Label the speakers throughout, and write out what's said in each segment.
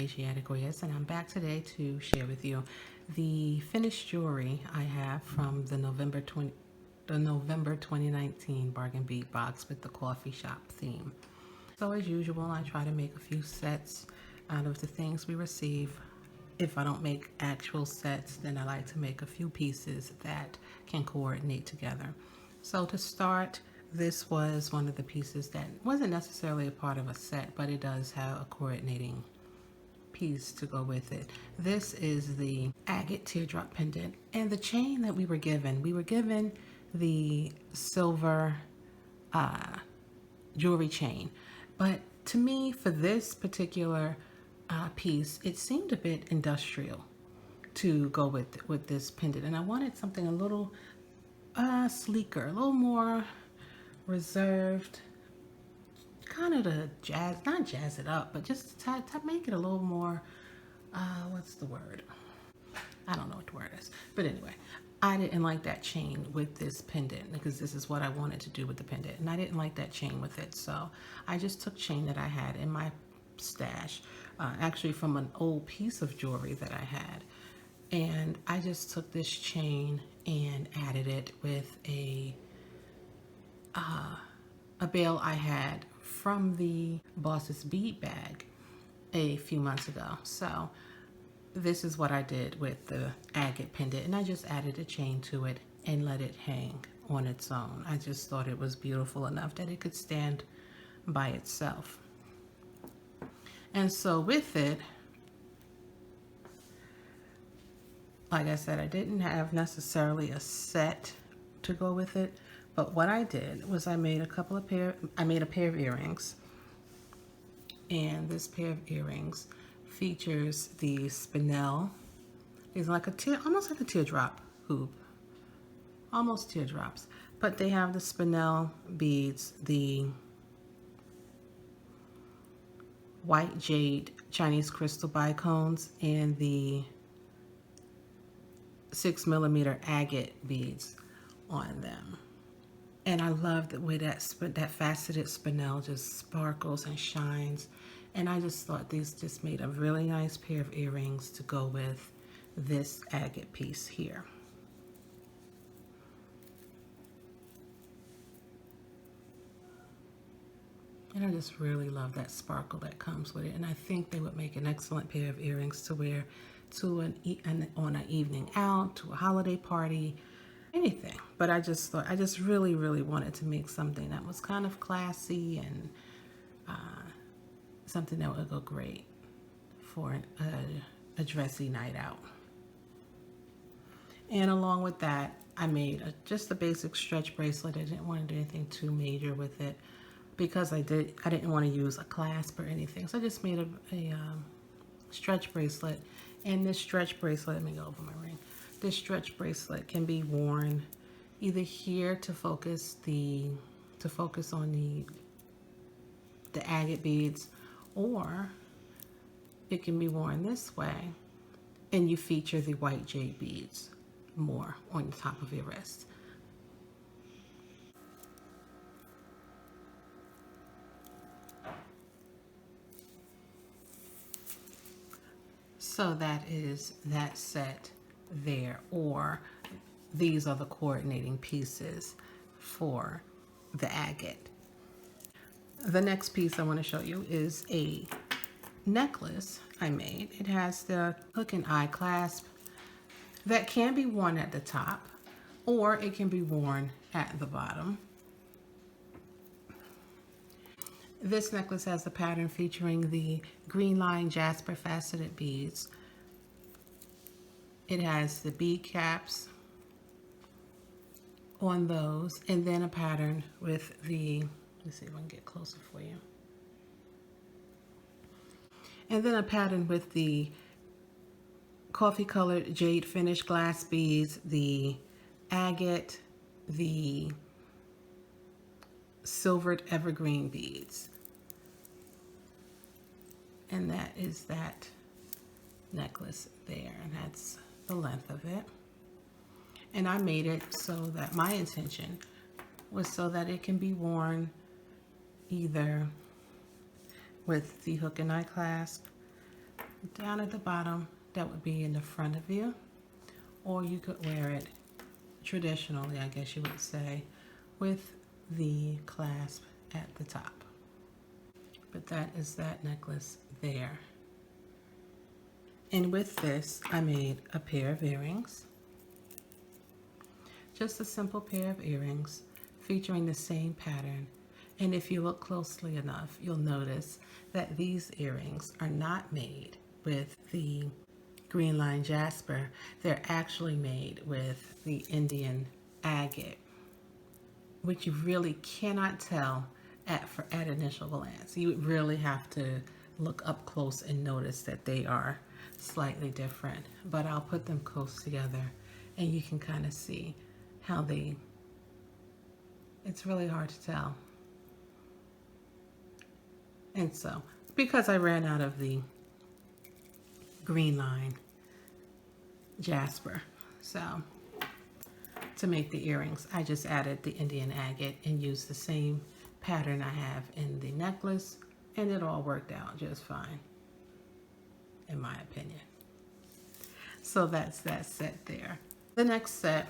Speaker 1: Asiatic Reyes, and I'm back today to share with you the finished jewelry I have from the November 2019 Bargain Bead box with the coffee shop theme. So as usual, I try to make a few sets out of the things we receive. If I don't make actual sets, then I like to make a few pieces that can coordinate together. So to start, this was one of the pieces that wasn't necessarily a part of a set, but it does have a coordinating piece to go with it. This is the agate teardrop pendant, and the chain that we were given the silver jewelry chain. But to me, for this particular piece, it seemed a bit industrial to go with this pendant, and I wanted something a little sleeker, a little more reserved, kind of to not jazz it up, but just to make it a little more, what's the word? I don't know what the word is. But anyway, I didn't like that chain with this pendant because this is what I wanted to do with the pendant. And I didn't like that chain with it. So I just took chain that I had in my stash, actually from an old piece of jewelry that I had. And I just took this chain and added it with a bail I had from the Boss's bead bag a few months ago. So this is what I did with the agate pendant, and I just added a chain to it and let it hang on its own. I just thought it was beautiful enough that it could stand by itself. And so with it, like I said, I didn't have necessarily a set to go with it, but what I did was I made a pair of earrings, and this pair of earrings features the spinel. It's like almost like a teardrop hoop, almost teardrops, but they have the spinel beads, the white jade Chinese crystal bicones, and the 6mm agate beads on them. And I love the way that faceted spinel just sparkles and shines. And I just thought these just made a really nice pair of earrings to go with this agate piece here. And I just really love that sparkle that comes with it. And I think they would make an excellent pair of earrings to wear to on an evening out, to a holiday party, anything. But I just thought, I just really wanted to make something that was kind of classy and something that would go great for a dressy night out. And along with that, I made just a basic stretch bracelet. I didn't want to do anything too major with it because I didn't want to use a clasp or anything. So I just made a stretch bracelet. And this stretch bracelet, let me go over my ring. This stretch bracelet can be worn either here to focus on the agate beads, or it can be worn this way and you feature the white jade beads more on the top of your wrist. So that is that set there, or these are the coordinating pieces for the agate. The next piece I want to show you is a necklace I made. It has the hook and eye clasp that can be worn at the top, or it can be worn at the bottom. This necklace has the pattern featuring the green line jasper faceted beads. It has the bead caps on those, and then a pattern with the, let's see if I can get closer for you. And then a pattern with the coffee colored jade finish glass beads, the agate, the silvered evergreen beads. And that is that necklace there, and that's the length of it. And I made it so that my intention was so that it can be worn either with the hook and eye clasp, down at the bottom, that would be in the front of you, or you could wear it traditionally, I guess you would say, with the clasp at the top. But that is that necklace there. And with this, I made a pair of earrings. Just a simple pair of earrings featuring the same pattern. And if you look closely enough, you'll notice that these earrings are not made with the green line jasper. They're actually made with the Indian agate, which you really cannot tell at initial glance. You would really have to look up close and notice that they are slightly different. But I'll put them close together and you can kind of see how it's really hard to tell. And so, because I ran out of the green line jasper, so to make the earrings, I just added the Indian agate and used the same pattern I have in the necklace, and it all worked out just fine, in my opinion. So that's that set there. The next set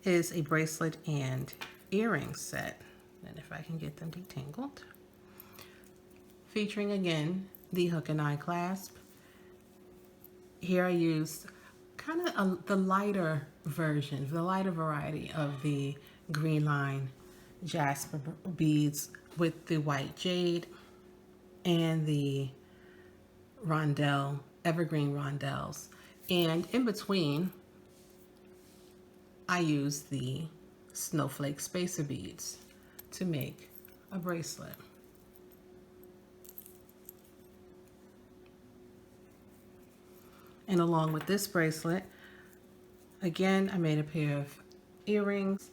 Speaker 1: is a bracelet and earring set, and if I can get them detangled, featuring again the hook and eye clasp. Here I used kind of the lighter version, the lighter variety of the green line jasper beads with the white jade and the rondelle, evergreen rondelles. And in between, I used the snowflake spacer beads to make a bracelet. And along with this bracelet, again, I made a pair of earrings.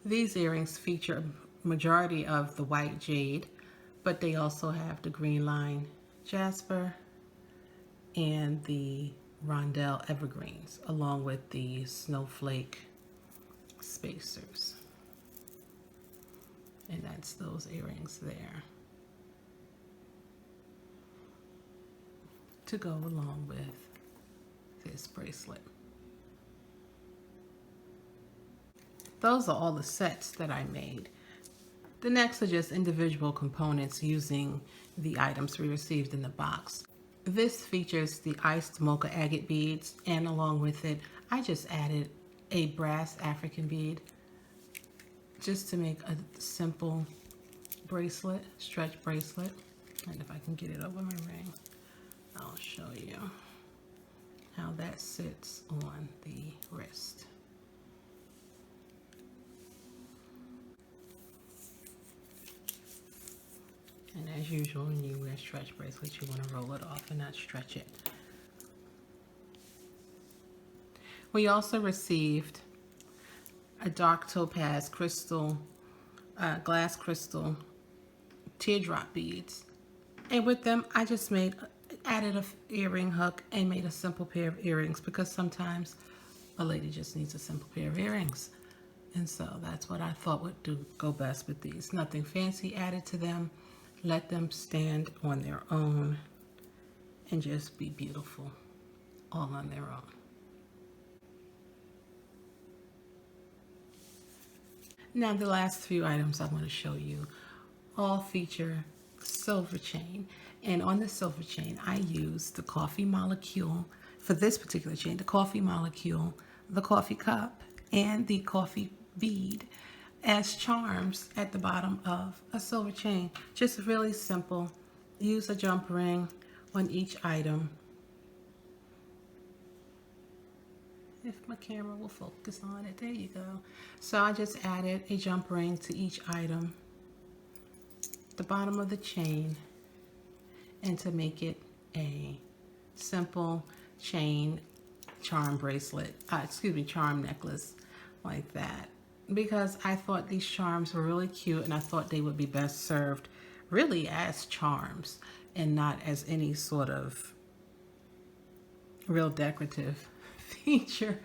Speaker 1: These earrings feature a majority of the white jade, but they also have the green line jasper and the rondelle evergreens, along with the snowflake spacers. And that's those earrings there to go along with this bracelet. Those are all the sets that I made. The next are just individual components using the items we received in the box. This features the iced mocha agate beads, and along with it, I just added a brass African bead just to make a simple bracelet, stretch bracelet. And if I can get it over my ring, I'll show you how that sits on the wrist. And as usual, when you wear stretch bracelets, you want to roll it off and not stretch it. We also received a dark topaz crystal, glass crystal teardrop beads. And with them, I just added an earring hook and made a simple pair of earrings, because sometimes a lady just needs a simple pair of earrings. And so that's what I thought would go best with these. Nothing fancy added to them. Let them stand on their own and just be beautiful all on their own. Now the last few items I want to show you all feature silver chain. And on the silver chain, I used the coffee molecule. For this particular chain, the coffee molecule, the coffee cup, and the coffee bead as charms at the bottom of a silver chain. Just really simple. Use a jump ring on each item. If my camera will focus on it, there you go. So I just added a jump ring to each item, the bottom of the chain, and to make it a simple chain charm bracelet, charm necklace like that. Because I thought these charms were really cute, and I thought they would be best served really as charms and not as any sort of real decorative feature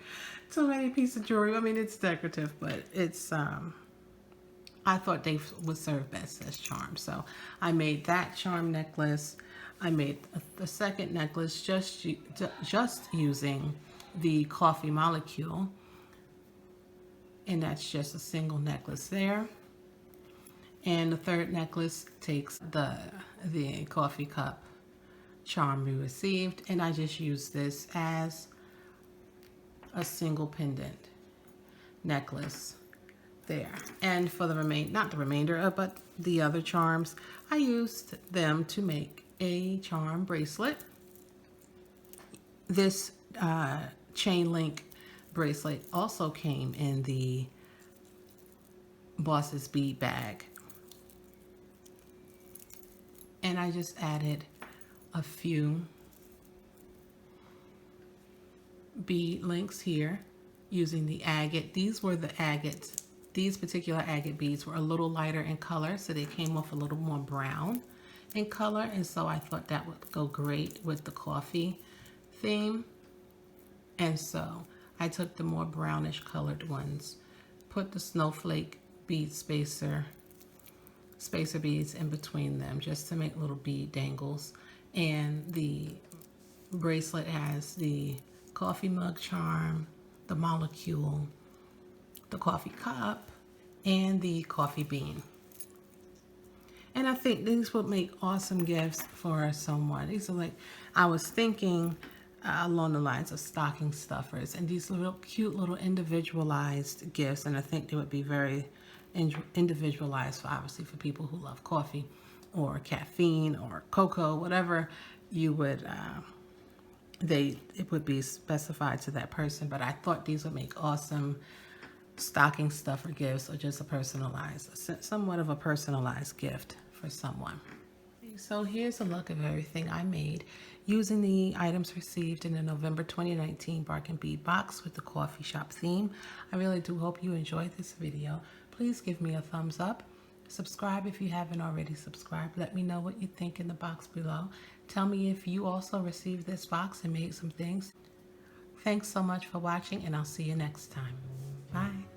Speaker 1: to any piece of jewelry. I mean, it's decorative, but it's I thought they would serve best as charms. So I made that charm necklace I made the second necklace just using the coffee molecule, and that's just a single necklace there. And the third necklace takes the coffee cup charm we received, and I just use this as a single pendant necklace there. And for the not the remainder, but the other charms, I used them to make a charm bracelet. This chain link bracelet also came in the Boss's Bead bag. And I just added a few bead links here using the agate. These were the agates. These particular agate beads were a little lighter in color, so they came off a little more brown in color, and so I thought that would go great with the coffee theme. And so I took the more brownish colored ones, put the snowflake bead spacer beads in between them just to make little bead dangles. And the bracelet has the coffee mug charm, the molecule, the coffee cup, and the coffee bean. And I think these would make awesome gifts for someone. These are like, I was thinking along the lines of stocking stuffers, and these little cute little individualized gifts, and I think they would be very individualized, obviously for people who love coffee or caffeine or cocoa, whatever you would it would be specified to that person. But I thought these would make awesome stocking stuffer gifts, or just a personalized, somewhat of a personalized gift for someone. So here's a look of everything I made using the items received in the November 2019 Bark and Bead box with the coffee shop theme. I really do hope you enjoyed this video. Please give me a thumbs up. Subscribe if you haven't already subscribed. Let me know what you think in the box below. Tell me if you also received this box and made some things. Thanks so much for watching, and I'll see you next time. Bye.